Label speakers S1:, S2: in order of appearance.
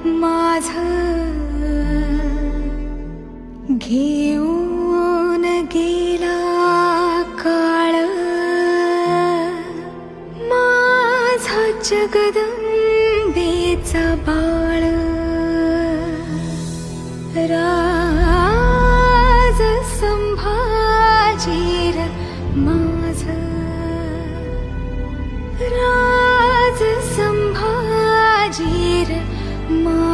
S1: माझं घेऊन गेला काळ, माझा जगदंबेचा बाळ, राज संभाजीर माझं, राज संभाजीर माझं.